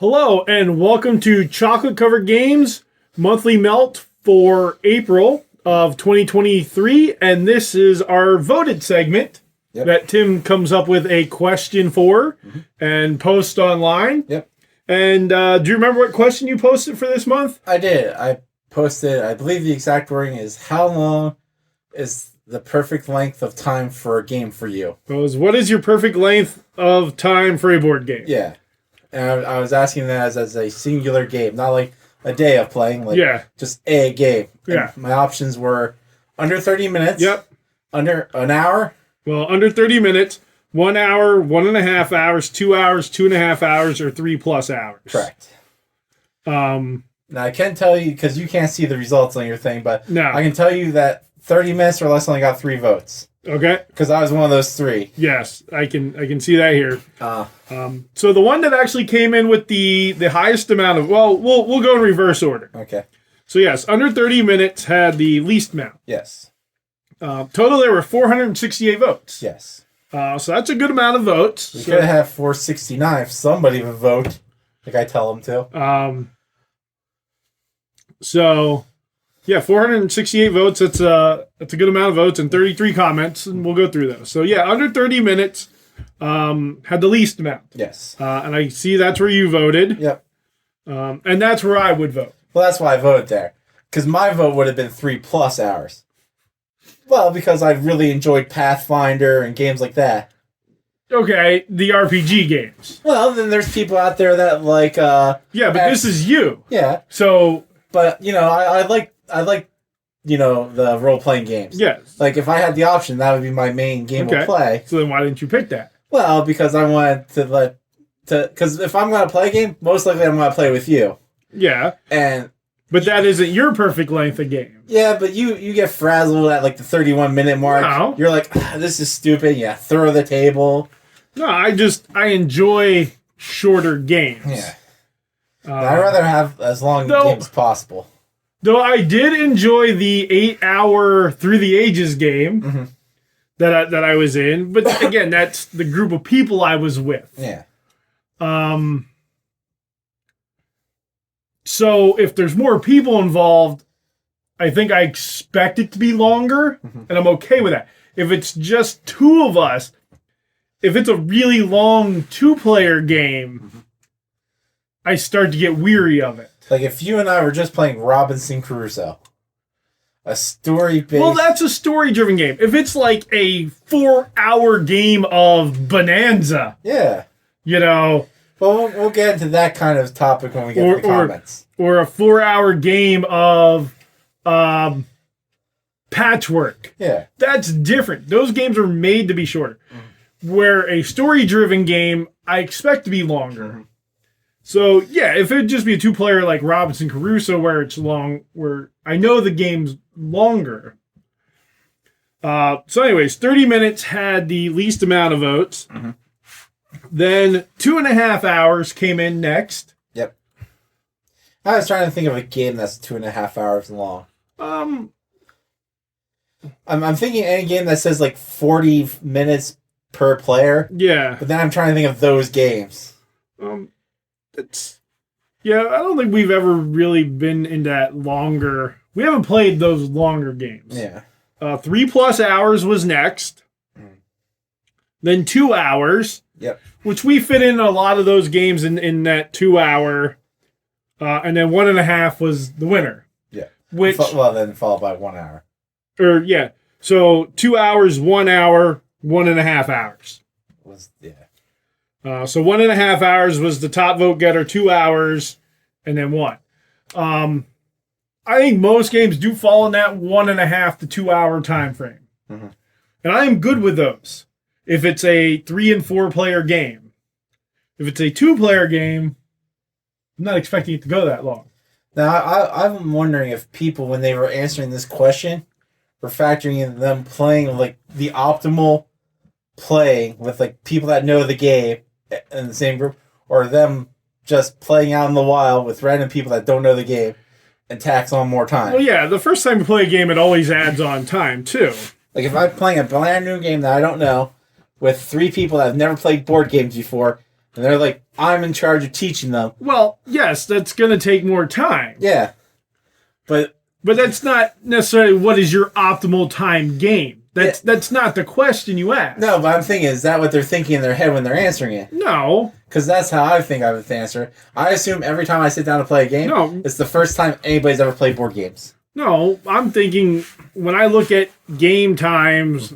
Hello and welcome to Chocolate Covered Games monthly melt for April of 2023, and this is our voted segment that Tim comes up with a question for and posts online. And do you remember what question you posted for this month? I did. I posted, I believe the exact wording is, how long is the perfect length of time for a game for you? It was, what is your perfect length of time for a board game? Yeah. And I was asking that as a singular game, not like a day of playing, just a game. And my options were under 30 minutes. Under an hour. Well, under 30 minutes, 1 hour, 1.5 hours, 2 hours, 2.5 hours, or 3+ hours. Correct. Now, I can tell you, because you can't see the results on your thing, but I can tell you that 30 minutes or less only got 3 votes. Okay. Because I was one of those 3. Yes, I can see that here. So the one that actually came in with the highest amount of, well, we'll go in reverse order. Okay. So yes, under 30 minutes had the least amount. Yes. Total there were 468 votes. Yes. So that's a good amount of votes. We could have 469 if somebody would vote, like I tell them to. So yeah, 468 votes. That's a good amount of votes and 33 comments, and we'll go through those. So yeah, under 30 minutes had the least amount. Yes. And I see that's where you voted. Yep. And that's where I would vote. Well, that's why I voted there. Because my vote would have been 3+ hours. Well, because I really enjoyed Pathfinder and games like that. Okay, the RPG games. Well, then there's people out there that like... yeah, but this is you. Yeah. So... But, you know, I like, you know, the role-playing games. Yes. Like, if I had the option, that would be my main game of play. So then why didn't you pick that? Well, because I wanted to because if I'm going to play a game, most likely I'm going to play with you. Yeah. But that isn't your perfect length of game. Yeah, but you get frazzled at like the 31-minute mark. No. You're like, this is stupid. Yeah, throw the table. No, I enjoy shorter games. Yeah. I'd rather have as long games as possible. Though I did enjoy the 8-hour Through the Ages game that I was in, but again, that's the group of people I was with. Yeah. So if there's more people involved, I think I expect it to be longer, and I'm okay with that. If it's just 2 of us, if it's a really long 2-player game, I start to get weary of it. Like if you and I were just playing Robinson Crusoe, a story-based... Well, that's a story-driven game. If it's like a 4-hour game of Bonanza, you know... Well, we'll get into that kind of topic when we get to the comments. Or a 4-hour game of Patchwork. Yeah. That's different. Those games are made to be shorter. Where a story-driven game, I expect to be longer. So, yeah, if it'd just be a 2-player like Robinson Crusoe where it's long, where I know the game's longer. So anyways, 30 minutes had the least amount of votes. Then 2.5 hours came in next. Yep. I was trying to think of a game that's 2.5 hours long. I'm thinking any game that says like 40 minutes per player. Yeah. But then I'm trying to think of those games. Yeah, I don't think we've ever really been in that longer. We haven't played those longer games. Yeah. 3+ hours was next. Then 2 hours. Yep. Which we fit in a lot of those games in that 2 hour. And then 1.5 was the winner. Yeah. Which then followed by 1 hour. So 2 hours, 1 hour, 1.5 hours. So 1.5 hours was the top vote getter, 2 hours, and then 1. I think most games do fall in that 1.5 to 2 hour time frame. And I am good with those. If it's a 3 and 4 player game. If it's a 2-player game, I'm not expecting it to go that long. Now, I'm wondering if people, when they were answering this question, were factoring in them playing like the optimal play with like people that know the game in the same group, or them just playing out in the wild with random people that don't know the game and tax on more time. Well, yeah, the first time you play a game, it always adds on time, too. Like if I'm playing a brand new game that I don't know with 3 people that have never played board games before, And they're like, I'm in charge of teaching them. Well, yes, that's going to take more time. Yeah. But that's not necessarily what is your optimal time game. That's not the question you asked. no, but I'm thinking, is that what they're thinking in their head when they're answering it? No. Because that's how I think I would answer it. I assume every time I sit down to play a game, No. it's the first time anybody's ever played board games. No, I'm thinking when I look at game times,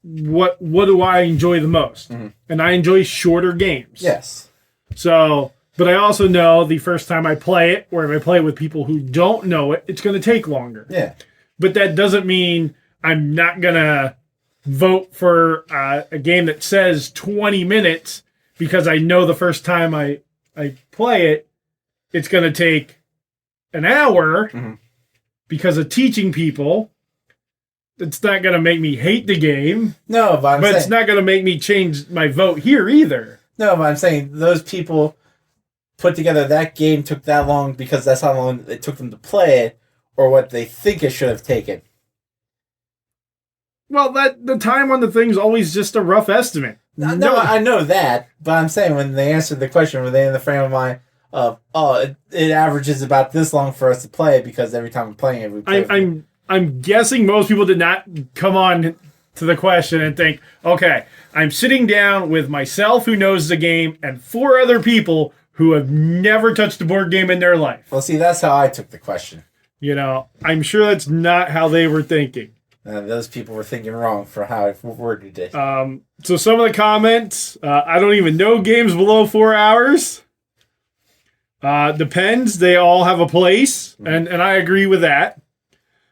what do I enjoy the most? Mm-hmm. And I enjoy shorter games. Yes. So, but I also know the first time I play it, or if I play it with people who don't know it, it's going to take longer. Yeah. But that doesn't mean I'm not going to vote for a game that says 20 minutes because I know the first time I play it, it's going to take an hour because of teaching people. It's not going to make me hate the game. No, but it's not going to make me change my vote here either. No, but I'm saying those people put together that game took that long because that's how long it took them to play it, or what they think it should have taken. Well, the time on the thing's always just a rough estimate. No, I know that, but I'm saying when they answered the question, were they in the frame of mind of, it averages about this long for us to play it because every time we're playing it, we play I'm guessing most people did not come on to the question and think, okay, I'm sitting down with myself who knows the game and 4 other people who have never touched a board game in their life. Well, see, that's how I took the question. You know, I'm sure that's not how they were thinking. Those people were thinking wrong for how I worded it. So some of the comments, I don't even know games below 4 hours. Depends. They all have a place, and I agree with that.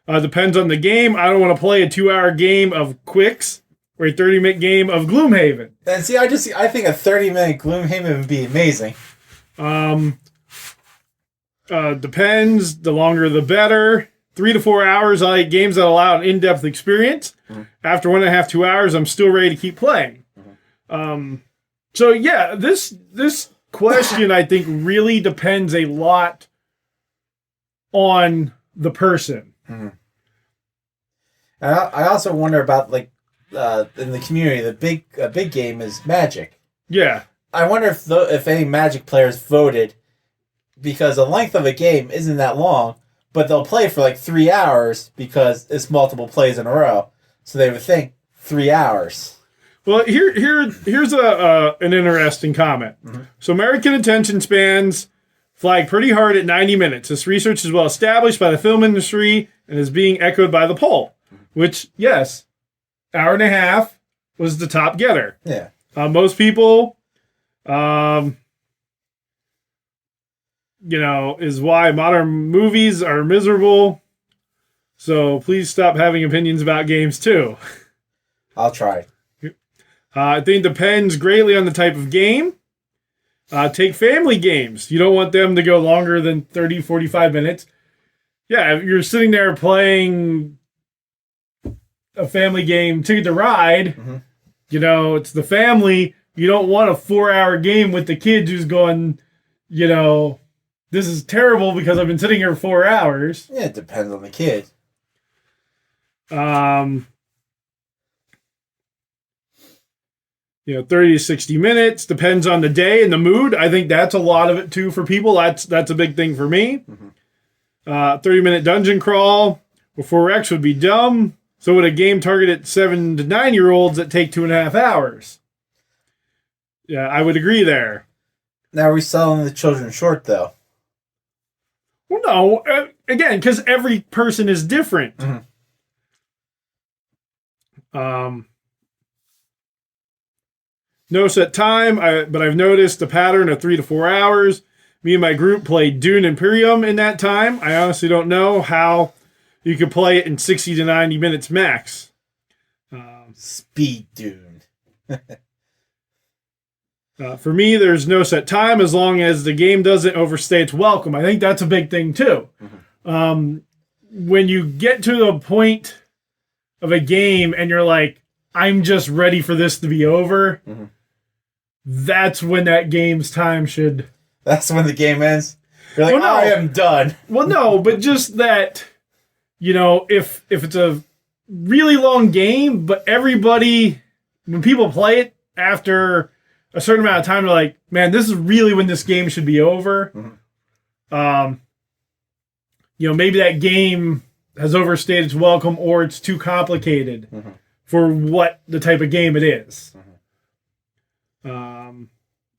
Depends on the game. I don't want to play a 2-hour game of Quicks or a 30-minute game of Gloomhaven. And see, I think a 30-minute Gloomhaven would be amazing. Depends. The longer, the better. 3 to 4 hours. I like games that allow an in-depth experience. After 1.5, 2 hours, I'm still ready to keep playing. So yeah, this question I think really depends a lot on the person. And I also wonder about in the community, the big game is Magic. Yeah. I wonder if any Magic players voted because the length of a game isn't that long, but they'll play for like 3 hours because it's multiple plays in a row. So they would think 3 hours. Well, here's an interesting comment. So American attention spans flag pretty hard at 90 minutes. This research is well established by the film industry and is being echoed by the poll, which, yes, 1.5 was the top getter. Yeah. Most people, is why modern movies are miserable. So please stop having opinions about games too. I'll try. I think it depends greatly on the type of game. Take family games. You don't want them to go longer than 30, 45 minutes. Yeah, if you're sitting there playing a family game, Ticket to Ride, it's the family. You don't want a 4-hour game with the kids who's going, this is terrible because I've been sitting here 4 hours. Yeah, it depends on the kid. 30 to 60 minutes. Depends on the day and the mood. I think that's a lot of it, too, for people. That's a big thing for me. 30-minute dungeon crawl before X would be dumb. So would a game targeted 7 to 9-year-olds that take 2.5 hours. Yeah, I would agree there. Now, are we selling the children short, though? Well, no. Again, because every person is different. No set time, but I've noticed the pattern of 3 to 4 hours. Me and my group played Dune Imperium in that time. I honestly don't know how you could play it in 60 to 90 minutes max. Speed Dune. For me, there's no set time as long as the game doesn't overstay its welcome. I think that's a big thing, too. When you get to the point of a game and you're like, I'm just ready for this to be over, that's when that game's time should... That's when the game ends? You're like, I am done. Well, no, but just that, if it's a really long game, but everybody, when people play it after a certain amount of time to like, man, this is really when this game should be over. Maybe that game has overstayed its welcome or it's too complicated for what the type of game it is.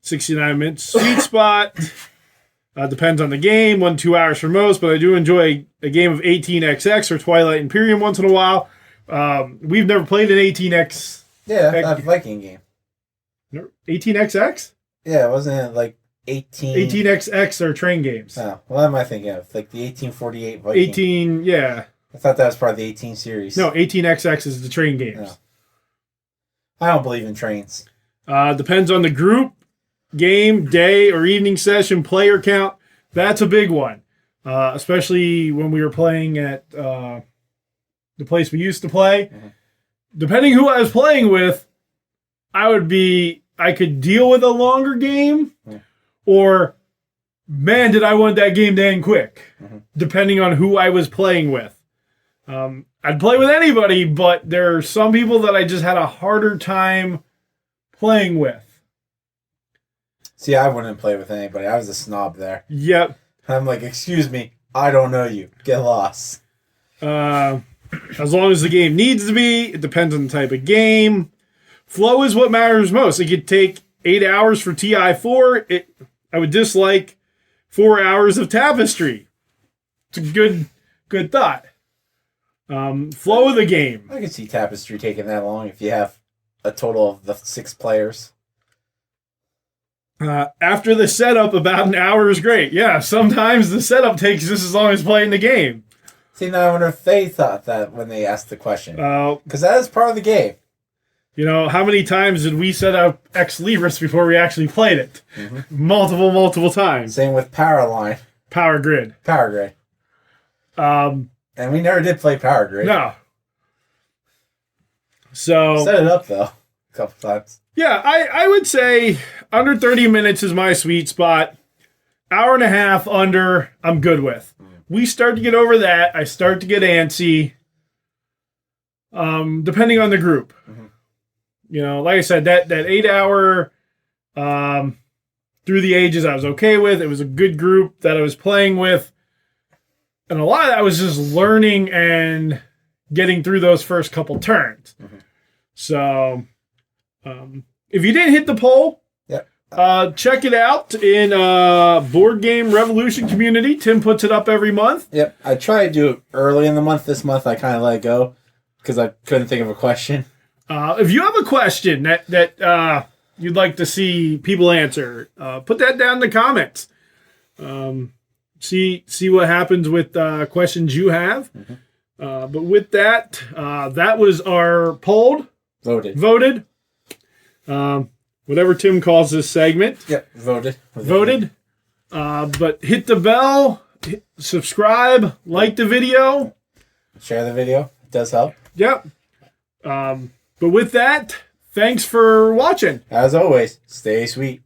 69 minutes sweet spot. Depends on the game. 1-2 hours for most, but I do enjoy a game of 18XX or Twilight Imperium once in a while. We've never played an 18X. Yeah, that Viking game. 18XX? Yeah, wasn't it like 18XX are train games. Oh, what am I thinking of? Like the 1848 Viking. 18, yeah. I thought that was part of the 18 series. No, 18XX is the train games. No. I don't believe in trains. Depends on the group, game, day, or evening session, player count. That's a big one. Especially when we were playing at the place we used to play. Depending who I was playing with, I could deal with a longer game, or man, did I want that game to end quick, depending on who I was playing with. I'd play with anybody, but there are some people that I just had a harder time playing with. See, I wouldn't play with anybody. I was a snob there. Yep. I'm like, excuse me, I don't know you. Get lost. As long as the game needs to be, it depends on the type of game. Flow is what matters most. It could take 8 hours for TI4. I would dislike 4 hours of Tapestry. It's a good thought. Flow of the game. I could see Tapestry taking that long if you have a total of the 6 players. After the setup, about an hour is great. Yeah, sometimes the setup takes just as long as playing the game. See, now I wonder if they thought that when they asked the question. Because that is part of the game. How many times did we set up Ex Libris before we actually played it? Multiple times. Same with Powerline. Power Grid. And we never did play Power Grid. No. So set it up, though, a couple times. Yeah, I would say under 30 minutes is my sweet spot. Hour and a half under, I'm good with. We start to get over that. I start to get antsy. Depending on the group. Like I said, that 8 hour Through the Ages I was okay with. It was a good group that I was playing with. And a lot of that was just learning and getting through those first couple turns. So, if you didn't hit the poll, check it out in Board Game Revolution community. Tim puts it up every month. Yep, I try to do it early in the month. This month I kind of let it go because I couldn't think of a question. If you have a question that you'd like to see people answer, put that down in the comments. See what happens with questions you have. But with that, that was our polled. Voted. Whatever Tim calls this segment. Yep, voted. But hit the bell, subscribe, like the video. Share the video. It does help. Yep. But with that, thanks for watching. As always, stay sweet.